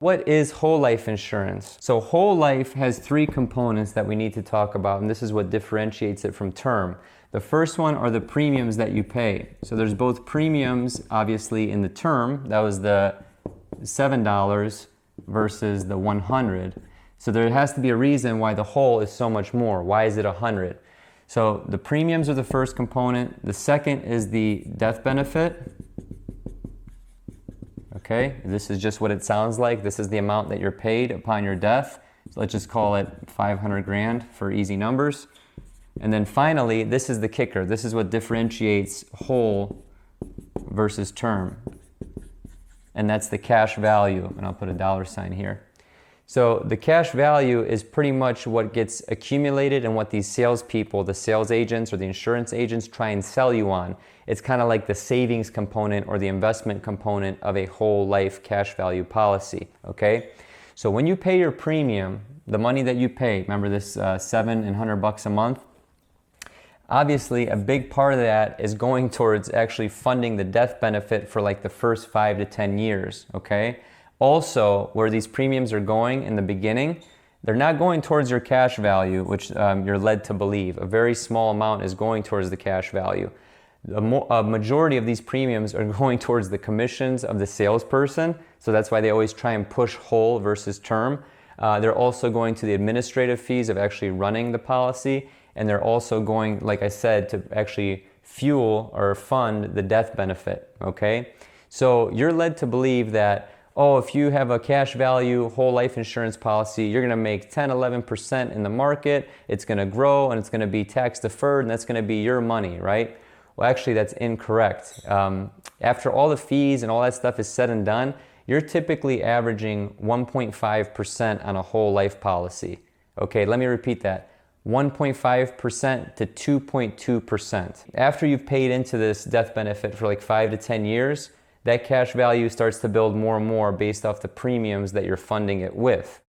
What is whole life insurance? So whole life has three components that we need to talk about, and this is what differentiates it from term. The first one are the premiums that you pay. So there's both premiums, obviously, in the term. That was the $7 versus the 100. So there has to be a reason why the whole is so much more. Why is it 100? So the premiums are the first component. The second is the death benefit. Okay, this is just what it sounds like. This is the amount that you're paid upon your death. So let's just call it 500 grand for easy numbers. And then finally, this is the kicker. This is what differentiates whole versus term. And that's the cash value. And I'll put a dollar sign here. So the cash value is pretty much what gets accumulated and what these salespeople, the sales agents or the insurance agents, try and sell you on. It's kind of like the savings component or the investment component of a whole life cash value policy, okay? So when you pay your premium, the money that you pay, remember this $700 a month? Obviously, a big part of that is going towards actually funding the death benefit for like the first 5 to 10 years, okay? Also, where these premiums are going in the beginning, they're not going towards your cash value, which you're led to believe. A very small amount is going towards the cash value. A majority of these premiums are going towards the commissions of the salesperson, so that's why they always try and push whole versus term. They're also going to the administrative fees of actually running the policy, and they're also going, like I said, to actually fuel or fund the death benefit, okay? So you're led to believe that, oh, if you have a cash value whole life insurance policy, you're going to make 10, 11% in the market, it's going to grow, and it's going to be tax deferred, and that's going to be your money, right? Well, actually, that's incorrect. After all the fees and all that stuff is said and done, you're typically averaging 1.5% on a whole life policy. Okay, let me repeat that. 1.5% to 2.2%. After you've paid into this death benefit for like 5 to 10 years, that cash value starts to build more and more based off the premiums that you're funding it with.